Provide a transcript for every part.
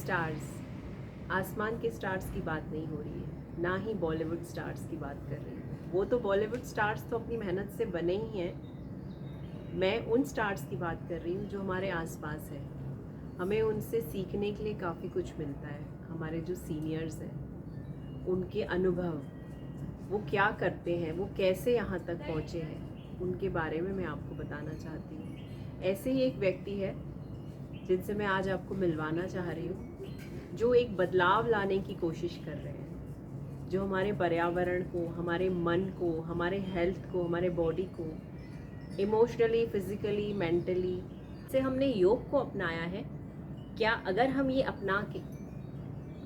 Stars, आसमान के stars की बात नहीं हो रही है, ना ही बॉलीवुड स्टार्स की बात कर रही हूँ। वो तो बॉलीवुड स्टार्स तो अपनी मेहनत से बने ही हैं। मैं उन स्टार्स की बात कर रही हूँ जो हमारे आसपास हैं। हमें उनसे सीखने के लिए काफ़ी कुछ मिलता है। हमारे जो सीनियर्स हैं, उनके अनुभव, वो क्या करते हैं, वो कैसे यहाँ तक पहुँचे हैं, उनके बारे में मैं आपको बताना चाहती हूँ। ऐसे ही एक व्यक्ति है जिनसे मैं आज आपको मिलवाना चाह रही हूँ, जो एक बदलाव लाने की कोशिश कर रहे हैं, जो हमारे पर्यावरण को, हमारे मन को, हमारे हेल्थ को, हमारे बॉडी को इमोशनली, फिजिकली, मेंटली से हमने योग को अपनाया है। क्या अगर हम ये अपना के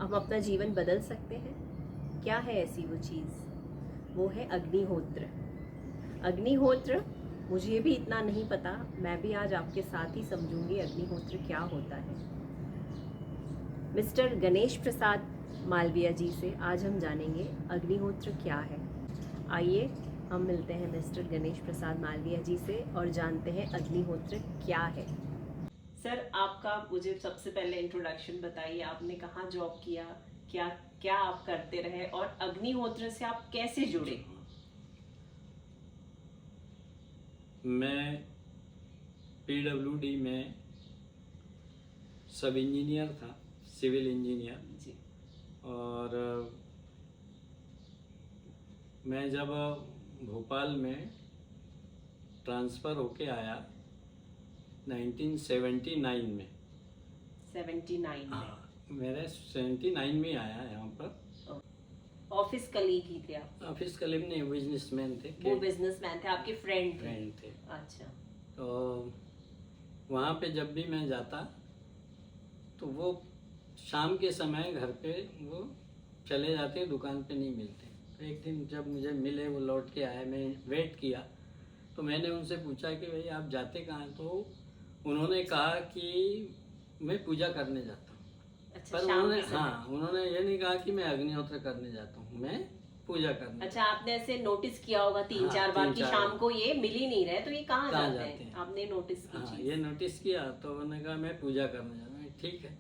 हम अपना जीवन बदल सकते हैं? क्या है ऐसी वो चीज़? वो है अग्निहोत्र। अग्निहोत्र मुझे भी इतना नहीं पता, मैं भी आज आपके साथ ही समझूंगी अग्निहोत्र क्या होता है। मिस्टर गणेश प्रसाद मालविया जी से आज हम जानेंगे अग्निहोत्र क्या है। आइए हम मिलते हैं मिस्टर गणेश प्रसाद मालविया जी से और जानते हैं अग्निहोत्र क्या है। सर, आपका मुझे सबसे पहले इंट्रोडक्शन बताइए। आपने कहाँ जॉब किया, क्या क्या आप करते रहे और अग्निहोत्र से आप कैसे जुड़े? मैं पीडब्ल्यूडी में सब इंजीनियर था, सिविल इंजीनियर जी। और मैं जब भोपाल में ट्रांसफ़र होके आया 1979 में। 79 में? हाँ, मेरे 79 में आया यहाँ पर। ऑफिस कलीग ही थे आप? ऑफिस कलीग नहीं, बिजनेसमैन थे। वो बिजनेसमैन थे, आपके फ्रेंड थे। अच्छा। तो वहाँ पे जब भी मैं जाता तो वो शाम के समय घर पे वो चले जाते, दुकान पे नहीं मिलते। तो एक दिन जब मुझे मिले, वो लौट के आए, मैं वेट किया तो मैंने उनसे पूछा कि भाई आप जाते कहाँ हैं? तो उन्होंने कहा कि मैं पूजा करने जाता हूँ। अच्छा, पर उन्होंने ये नहीं कहा कि मैं अग्निहोत्र करने जाता हूँ, मैं पूजा करने। अच्छा, आपने ऐसे नोटिस किया होगा तीन चार बार कि शाम को ये मिल ही नहीं रहे, तो ये कहाँ जाते हैं? आपने नोटिस की चीज? ये नोटिस किया तो उन्होंने कहा मैं पूजा करने जाता हूँ। ठीक है,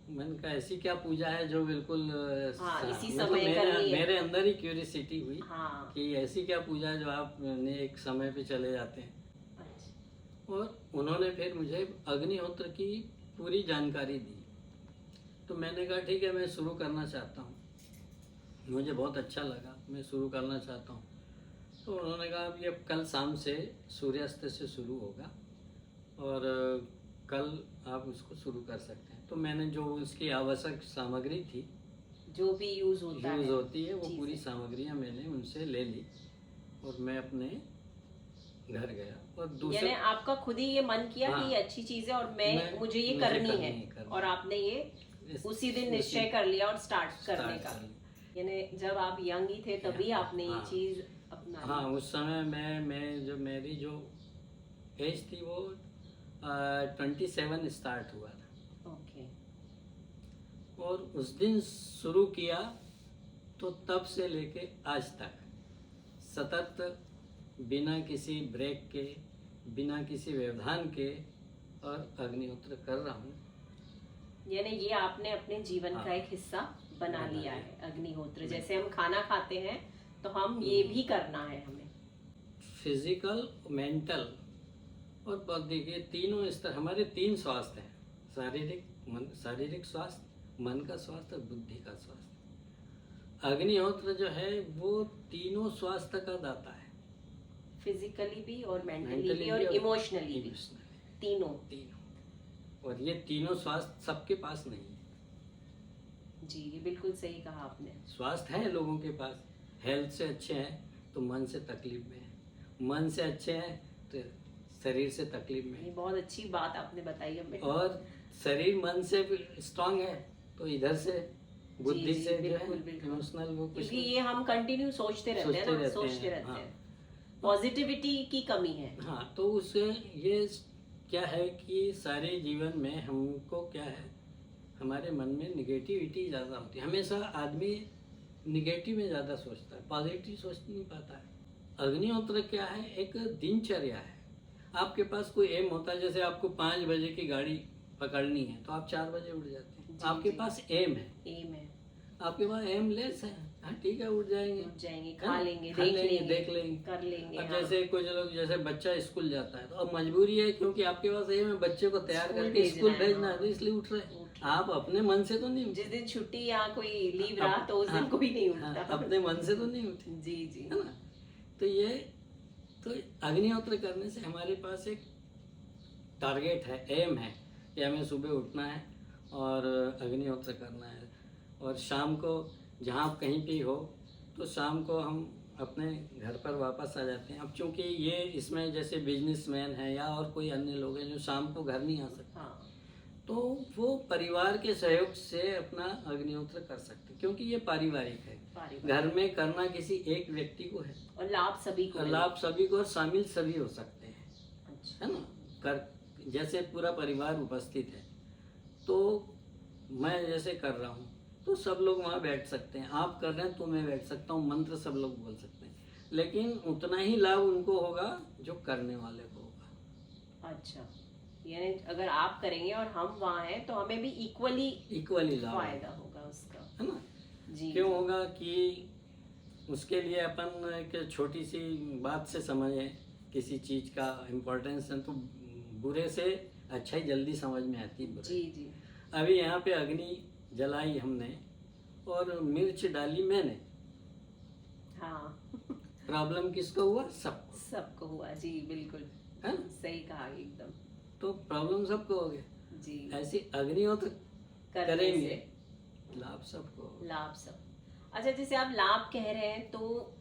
मैंने कहा ऐसी क्या पूजा है जो बिल्कुल इसी समय करनी है? मेरे अंदर ही क्यूरियोसिटी हुई कि ऐसी क्या पूजा है जो आप एक समय पे चले जाते हैं। अच्छा। और उन्होंने फिर मुझे अग्निहोत्र की पूरी जानकारी दी। तो मैंने कहा ठीक है, मैं शुरू करना चाहता हूँ, मुझे बहुत अच्छा लगा, मैं शुरू करना चाहता हूँ। तो उन्होंने कहा अभी अब कल शाम से सूर्यास्त से शुरू होगा और कल आप उसको शुरू कर सकते हैं। तो मैंने जो उसकी आवश्यक सामग्री थी, जो भी यूज़ होती है, वो पूरी सामग्रियाँ मैंने उनसे ले ली और मैं अपने घर गया। और दूसरे आपका खुद ही ये मन किया कि ये अच्छी चीज़ है और मुझे ये करनी है, और आपने ये उसी दिन निश्चय कर लिया और स्टार्ट करने का। यानी जब आप यंग ही थे तभी आपने ये चीज़ अपनाई? हाँ, उस समय मेरी जो एज थी वो 27 स्टार्ट हुआ था। ओके। और उस दिन शुरू किया तो तब से लेके आज तक सतत बिना किसी ब्रेक के, बिना किसी व्यवधान के और अग्निहोत्र कर रहा हूँ। यानी ये आपने अपने जीवन का एक हिस्सा बना लिया है अग्निहोत्र। जैसे हम खाना खाते हैं तो हम ये भी करना है हमें। फिजिकल, मेंटल और बौद्धिक, ये तीनों स्तर, हमारे तीन स्वास्थ्य हैं। शारीरिक स्वास्थ्य, मन का स्वास्थ्य और बुद्धि का स्वास्थ्य। अग्निहोत्र जो है वो तीनों स्वास्थ्य का दाता है। फिजिकली भी और मेंटली भी और इमोशनली भी, तीनों। और ये तीनों स्वास्थ्य सबके पास नहीं है। जी, ये बिल्कुल सही कहा आपने। स्वास्थ्य है लोगों के पास, हेल्थ से अच्छे हैं तो मन से तकलीफ में है, मन से अच्छे हैं तो शरीर से तकलीफ में है। ये बहुत अच्छी बात आपने बताई हमें। और शरीर मन से स्ट्रांग है तो इधर से बुद्धि से बिल्कुल इमोशनल वो कुछ, ये हम कंटिन्यू सोचते रहते हैं। पॉजिटिविटी की कमी है। हाँ, तो उससे ये क्या है कि सारे जीवन में हमको क्या है, हमारे मन में निगेटिविटी ज़्यादा होती है। हमेशा आदमी निगेटिव में ज़्यादा सोचता है, पॉजिटिव सोच नहीं पाता है। अग्निहोत्र क्या है, एक दिनचर्या है। आपके पास कोई एम होता है, जैसे आपको 5 बजे की गाड़ी पकड़नी है तो आप 4 बजे उठ जाते हैं। जी, आपके जी। पास एम है, एम है, आपके पास एम लेस है, हाँ ठीक है उठ जाएंगे, उठ जाएंगे, है खा ना? लेंगे, खा देख लेंगे, लेंगे, देख लेंगे। कर लेंगे। अब हाँ, जैसे कुछ लोग, जैसे बच्चा स्कूल जाता है तो अब मजबूरी है क्योंकि आपके पास एम है बच्चे को तैयार स्कूल करके स्कूल भेजना है, भेजना है, हाँ। तो इसलिए उठ रहे हैं। उठ रहे हैं। आप अपने मन से तो नहीं जिस उठे, दिन छुट्टी या कोई लीव रहा अप- तो उस दिन हाँ, कोई नहीं हाँ, उठता। अपने मन से तो नहीं उठे, जी जी। है ना? तो ये तो अग्निहोत्र करने से हमारे पास एक टारगेट है, एम है कि हमें सुबह उठना है और अग्निहोत्र करना है, और शाम को जहाँ आप कहीं भी हो तो शाम को हम अपने घर पर वापस आ जाते हैं। अब चूंकि ये इसमें जैसे बिजनेसमैन है या और कोई अन्य लोग हैं जो शाम को घर नहीं आ सकते, हाँ, तो वो परिवार के सहयोग से अपना अग्निहोत्र कर सकते हैं, क्योंकि ये पारिवारिक है। पारिवारिक। घर में करना किसी एक व्यक्ति को है और लाभ सभी को और मिले। लाभ सभी को, और शामिल सभी हो सकते हैं, अच्छा, है ना? कर जैसे पूरा परिवार उपस्थित है तो मैं जैसे कर रहा हूँ तो सब लोग वहाँ बैठ सकते हैं, आप कर रहे हैं तो मैं बैठ सकता हूँ, मंत्र सब लोग बोल सकते हैं, लेकिन उतना ही लाभ उनको होगा जो करने वाले को होगा। अच्छा, यानी अगर आप करेंगे और हम वहाँ हैं तो हमें भी इक्वली लाभ फायदा होगा उसका। है ना? जी, क्यों जी। होगा कि उसके लिए अपन एक छोटी सी बात से समझें किसी चीज का इम्पोर्टेंस है तो बुरे से अच्छा ही जल्दी समझ में आती है। जी जी। अभी यहाँ पे अग्नि जलाई हमने और मिर्च डाली मैंने, हाँ, प्रॉब्लम किसको हुआ? सबको, सबको हुआ। जी बिल्कुल, है ना? सही कहा एकदम। तो प्रॉब्लम सबको हो गया। जी, ऐसी अग्निहोत्र करने करेंगे से लाभ सबको होगा। लाभ सब। अच्छा, जैसे आप लाभ कह रहे हैं तो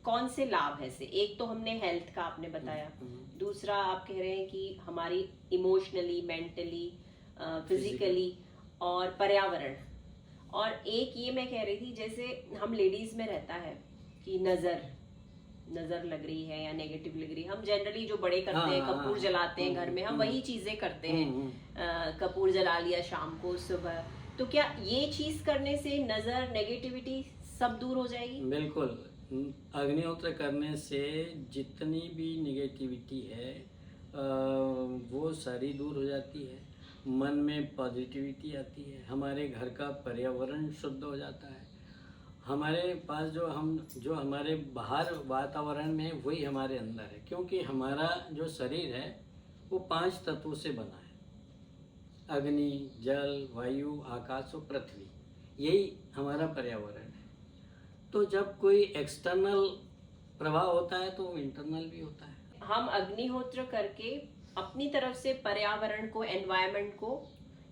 कौन से लाभ है? से एक तो हमने हेल्थ का आपने बताया, दूसरा आप कह रहे हैं कि हमारी इमोशनली, मेंटली, फिजिकली और पर्यावरण, और एक ये मैं कह रही थी जैसे हम लेडीज में रहता है कि नजर लग रही है या नेगेटिव लग रही है, हम जनरली जो बड़े करते हैं, कपूर जलाते हैं घर में, हम वही चीजें करते हैं, कपूर जला लिया शाम को, सुबह। तो क्या ये चीज करने से नजर, नेगेटिविटी सब दूर हो जाएगी? बिल्कुल, अग्निहोत्र करने से जितनी भी निगेटिविटी है वो सारी दूर हो जाती है, मन में पॉजिटिविटी आती है, हमारे घर का पर्यावरण शुद्ध हो जाता है, हमारे पास जो हमारे बाहर वातावरण में है वही हमारे अंदर है, क्योंकि हमारा जो शरीर है वो 5 तत्वों से बना है, अग्नि, जल, वायु, आकाश और पृथ्वी, यही हमारा पर्यावरण है। तो जब कोई एक्सटर्नल प्रभाव होता है तो इंटरनल भी होता है। हम अग्निहोत्र करके अपनी तरफ से पर्यावरण को, एनवायरनमेंट को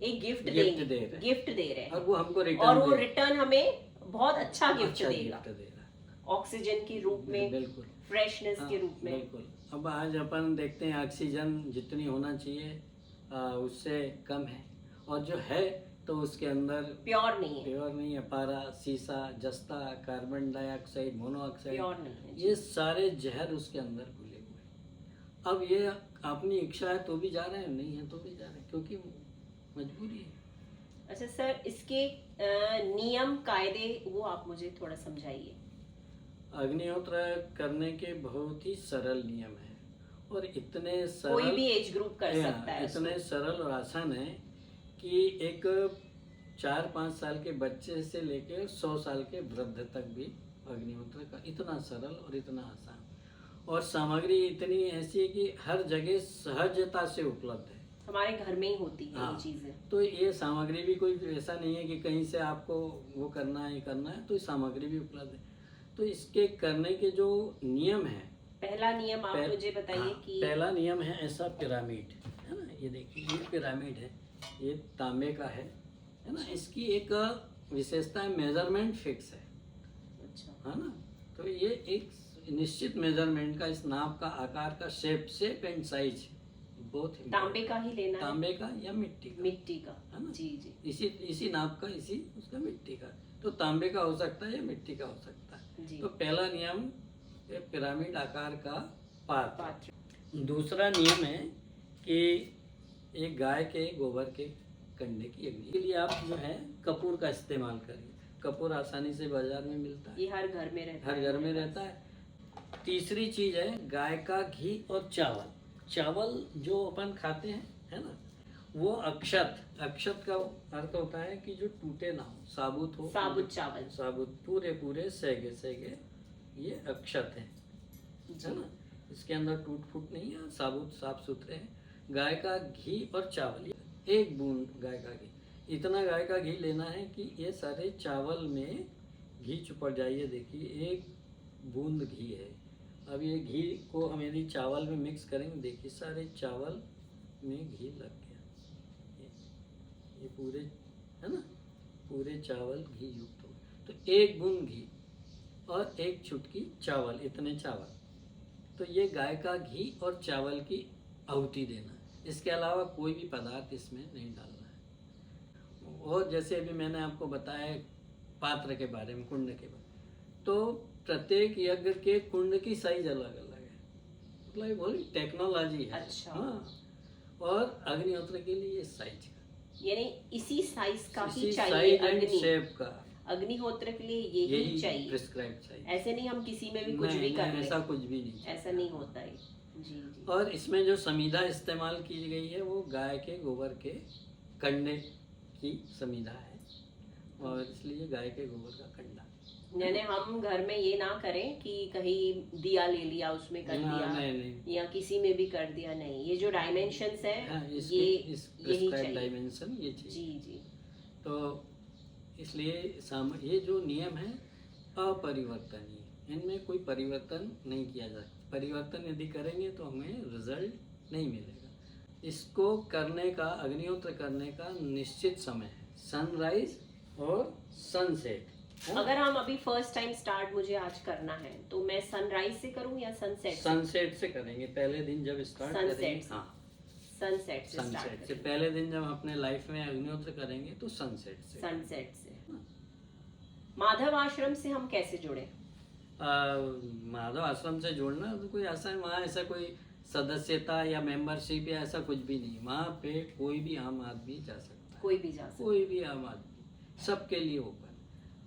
एक गिफ्ट दे रहे हैं, और वो हमको रिटर्न हमें बहुत अच्छा गिफ्ट देगा, देगा ऑक्सीजन के रूप में, बिल्कुल, फ्रेशनेस के रूप में। बिल्कुल। अब आज अपन देखते हैं ऑक्सीजन जितनी होना चाहिए उससे कम है, और जो है तो उसके अंदर प्योर नहीं है, पारा, सीसा, जस्ता, कार्बन डाइऑक्साइड, मोनोऑक्साइड, प्योर नहीं है। ये सारे जहर उसके अंदर घुले हुए हैं। अब ये अपनी इच्छा है तो भी जा रहे हैं, नहीं है तो भी जा रहे हैं, क्योंकि मजबूरी है। अच्छा सर, इसके नियम कायदे वो आप मुझे थोड़ा समझाइए। अग्निहोत्र करने के बहुत ही सरल नियम है, और इतने सरल, कोई भी एज ग्रुप कर सकता है, इतने सरल और आसान है कि एक 4-5 साल के बच्चे से लेकर 100 साल के वृद्ध तक भी अग्निहोत्र का, इतना सरल और इतना आसान, और सामग्री इतनी ऐसी है कि हर जगह सहजता से उपलब्ध है, हमारे घर में ही होती है ये चीजें। तो ये सामग्री भी कोई ऐसा नहीं है कि कहीं से आपको वो करना है, तो ये सामग्री भी उपलब्ध है। तो इसके करने के जो नियम है, पहला नियम आप मुझे बताइए। कि पहला नियम है ऐसा पिरामिड, है ना? ये देखिए, ये पिरामिड है, ये तांबे का है ना? इसकी एक विशेषता है, मेजरमेंट फिक्स है। अच्छा, है ना? तो ये एक निश्चित मेजरमेंट का, इस नाप का, आकार का, शेप एंड साइज बहुत, तांबे का ही लेना है, तांबे का या मिट्टी का, है ना? जी जी। इसी नाप का, इसी उसका मिट्टी का, तो तांबे का हो सकता है या मिट्टी का हो सकता है जी। तो पहला नियम ये पिरामिड आकार का पात्र। दूसरा नियम है कि एक गाय के गोबर के कंडे की अग्नि के लिए आप जो है कपूर का इस्तेमाल करिए। कपूर आसानी से बाजार में मिलता है, ये हर घर में रहता है, तीसरी चीज है गाय का घी और चावल जो अपन खाते हैं, है ना, वो अक्षत का अर्थ होता है कि जो टूटे ना हो, साबुत हो, साबुत चावल, साबुत पूरे पूरे सेगे सेगे, ये अक्षत है ना। इसके अंदर टूट फूट नहीं है, साबुत साफ सुथरे हैं। गाय का घी और चावल, एक बूंद गाय का घी, इतना गाय का घी लेना है कि ये सारे चावल में घी चिपक जाए। ये देखिए एक बूंद घी है। अब ये घी को हम यदि चावल में मिक्स करेंगे, देखिए सारे चावल में घी लग गया, ये पूरे है ना, पूरे चावल घी युक्त हो। तो एक बूंद घी और एक चुटकी चावल, इतने चावल, तो ये गाय का घी और चावल की आहुति देना। इसके अलावा कोई भी पदार्थ इसमें नहीं डालना है। और जैसे अभी मैंने आपको बताया पात्र के बारे में, कुंड के बारे में, तो प्रत्येक यज्ञ के कुंड की साइज अलग अलग है, मतलब ये बहुत टेक्नोलॉजी है। अच्छा। हाँ, और अग्निहोत्र के लिए साइज यानी इसी साइज का ही इसी चाहिए, साइज एंड शेप का अग्निहोत्र के लिए यही चाहिए, प्रिस्क्राइब चाहिए। ऐसे नहीं हम किसी में भी कुछ भी कर लें, ऐसा कुछ भी नहीं, ऐसा नहीं होता है। जी जी। और इसमें जो समीधा इस्तेमाल की गई है वो गाय के गोबर के कंडे की समीधा है, और इसलिए गाय के गोबर का कंडा। यानी हम घर में ये ना करें कि कहीं दिया ले लिया उसमें कर दिया, नहीं। या किसी में भी कर दिया, नहीं। ये जो डायमेंशंस है, ये यही चाहिए, डायमेंशन ये चाहिए। जी जी। तो इसलिए ये जो नियम है अपरिवर्तनीय, इनमें कोई परिवर्तन नहीं किया जा सकता। परिवर्तन यदि करेंगे तो हमें रिजल्ट नहीं मिलेगा। इसको करने का, अग्निहोत्र करने का निश्चित समय है, सनराइज और सनसेट। अगर हम अभी फर्स्ट टाइम स्टार्ट मुझे आज करना है तो मैं सनराइज से करूं या सनसेट? सनसेट से करेंगे। पहले दिन जब स्टार्ट करेंगे, हाँ, सनसेट से सनसेट से पहले दिन जब अपने लाइफ में अग्निहोत्र करेंगे तो सनसेट से। माधव आश्रम से हम कैसे जुड़े? माधव आश्रम से जुड़ना तो कोई ऐसा है, वहाँ ऐसा कोई सदस्यता या मेंबरशिप या ऐसा कुछ भी नहीं। वहाँ पे कोई भी आम आदमी जा सकता है, कोई भी जा सकता है, कोई भी आम आदमी, सबके लिए ओपन,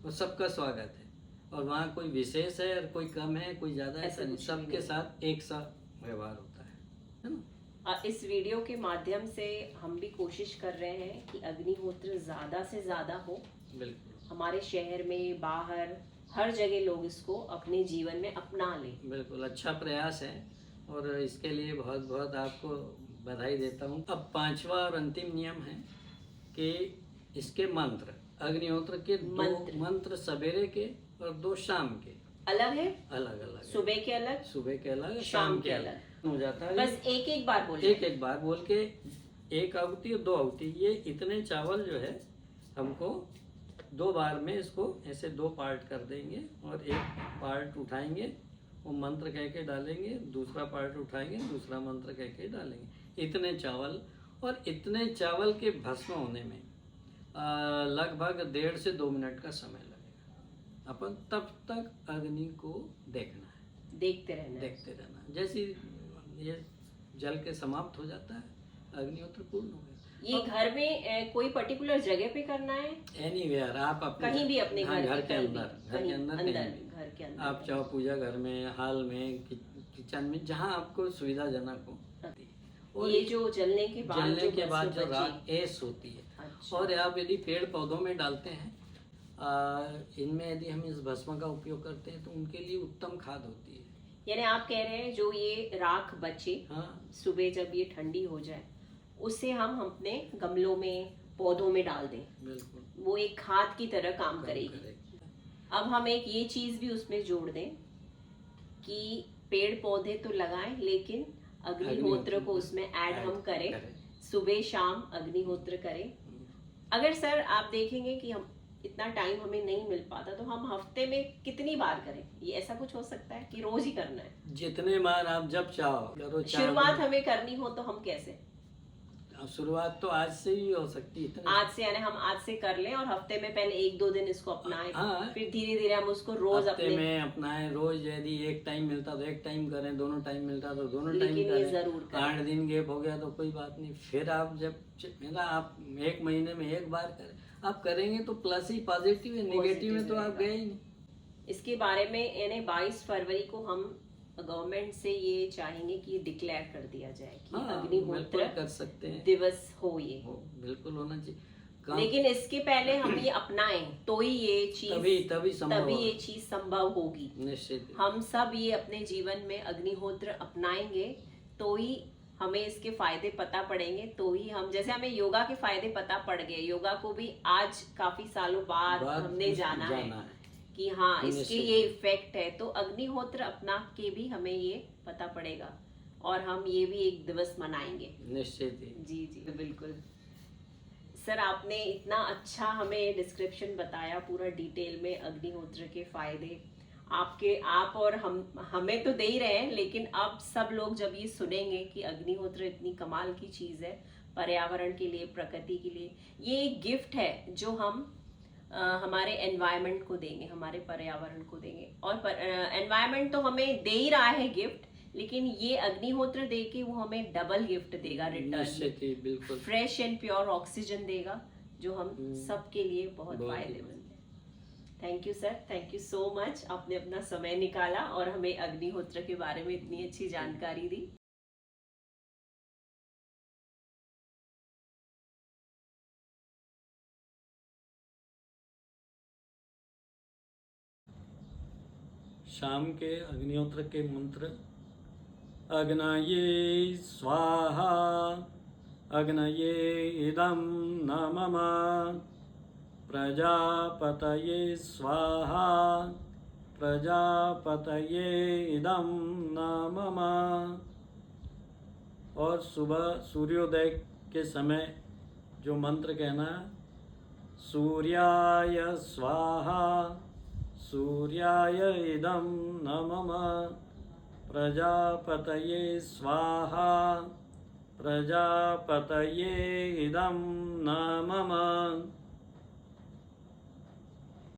और सबका स्वागत है। और वहाँ कोई विशेष है और कोई कम है, कोई ज्यादा, ऐसा नहीं, सबके साथ एक सा व्यवहार होता है ना। इस वीडियो के माध्यम से हम भी कोशिश कर रहे हैं कि अग्निहोत्र ज्यादा से ज्यादा हो। बिल्कुल, हमारे शहर में, बाहर, हर जगह लोग इसको अपने जीवन में अपना लें। बिल्कुल अच्छा प्रयास है, और इसके लिए बहुत बहुत आपको बधाई देता हूँ। अब 5वां और अंतिम नियम है कि इसके मंत्र, अग्निहोत्र के दो मंत्र सवेरे के और 2 शाम के अलग है, अलग अलग, सुबह के अलग, शाम के अलग हो जाता है। बस एक बार बोल के 1 आहुति और 2 आहुति। ये इतने चावल जो है हमको 2 बार में इसको ऐसे 2 पार्ट कर देंगे, और 1 पार्ट उठाएंगे, वो मंत्र कह के डालेंगे, दूसरा पार्ट उठाएंगे, दूसरा मंत्र कह के डालेंगे। इतने चावल, और इतने चावल के भस्म होने में लगभग 1.5 से 2 मिनट का समय लगेगा। अपन तब तक अग्नि को देखना है, देखते रहना। जैसे ये जल के समाप्त हो जाता है, अग्निहोत्र पूर्ण हो गया। ये घर में कोई पर्टिकुलर जगह पे करना है? एनीवेयर, आप अपने कहीं भी, अपने घर के अंदर, आप चाहो पूजा घर में, हॉल में, किचन में, जहाँ आपको सुविधाजनक हो। और ये जो जलने के बाद जो राख ऐश होती है। अच्छा। और आप यदि पेड़ पौधों में डालते हैं, इनमें यदि हम इस भस्म का उपयोग करते हैं तो उनके लिए उत्तम खाद होती है। यानी आप कह रहे हैं जो ये राख बचे, हाँ, सुबह जब ये ठंडी हो जाए, उससे हम अपने गमलों में, पौधों में डाल दें। बिल्कुल, वो एक खाद की तरह काम करेगी। अब हम एक ये चीज भी उसमें जोड़ दें कि पेड़ पौधे तो लगाएं, लेकिन अग्निहोत्र को उसमें ऐड हम करें, सुबह शाम अग्निहोत्र करें। अगर सर आप देखेंगे कि हम इतना टाइम हमें नहीं मिल पाता, तो हम हफ्ते में कितनी बार करें? ये ऐसा कुछ हो सकता है कि रोज ही करना है? जितने बार आप जब चाहो। शुरुआत हमें करनी हो तो हम कैसे? शुरुआत तो आज से ही हो सकती है। आज से, यानी हम आज से कर लें और हफ्ते में पहले 1-2 दिन इसको अपनाएं। हाँ, फिर धीरे धीरे हम उसको रोज हफ्ते में अपनाएं। रोज यदि एक टाइम मिलता तो एक टाइम करें, दोनों टाइम मिलता तो दोनों टाइम करें। जरूर करें। 8 दिन गैप हो गया तो कोई बात नहीं, फिर आप जब आप 1 महीने में 1 बार करें। आप करेंगे तो प्लस ही पॉजिटिव है, नेगेटिव में तो आप गए ही नहीं। इसके बारे में यानी 22 फरवरी को हम गवर्नमेंट से ये चाहेंगे कि डिक्लेयर कर दिया जाए कि हाँ, अग्निहोत्र बिल्कुल कर सकते हैं, दिवस हो ये। बिल्कुल होना चाहिए। लेकिन इसके पहले हम ये अपनाएं तो ही ये चीज तभी ये चीज संभव होगी। निश्चित हम सब ये अपने जीवन में अग्निहोत्र अपनाएंगे तो ही हमें इसके फायदे पता पड़ेंगे, तो ही हम, जैसे हमें योगा के फायदे पता पड़ गए, योगा को भी आज काफी सालों बाद हमने जाना है कि हाँ इसके ये इफेक्ट है, तो अग्निहोत्र अपना के भी हमें ये पता पड़ेगा और हम ये भी एक दिवस मनाएंगे। निश्चित जी जी बिल्कुल। सर आपने इतना अच्छा हमें डिस्क्रिप्शन बताया पूरा डिटेल में अग्निहोत्र के फायदे, आप और हम हमें तो दे ही रहे हैं, लेकिन अब सब लोग जब ये सुनेंगे कि अग्निहोत्र इतनी कमाल की चीज है पर्यावरण के लिए, प्रकृति के लिए, ये एक गिफ्ट है जो हम हमारे एनवायरनमेंट को देंगे, हमारे पर्यावरण को देंगे। और एनवायरनमेंट तो हमें दे ही रहा है गिफ्ट, लेकिन ये अग्निहोत्र दे के वो हमें डबल गिफ्ट देगा रिटर्न, बिल्कुल फ्रेश एंड प्योर ऑक्सीजन देगा जो हम सबके लिए बहुत फायदेमंद है। Thank you sir, thank you so much, आपने अपना समय निकाला और हमें अग्निहोत्र के बारे में इतनी अच्छी जानकारी दी। शाम के अग्निहोत्र के मंत्र: अग्नये स्वाहा, अग्नये इदं न मम, प्रजापतये स्वाहा, प्रजापतये इदं न मम। और सुबह सूर्योदय के समय जो मंत्र कहना है: सूर्याय स्वाहा, सूर्याय इदं न मम, प्रजापतये स्वाहा, प्रजापतये इदं न मम।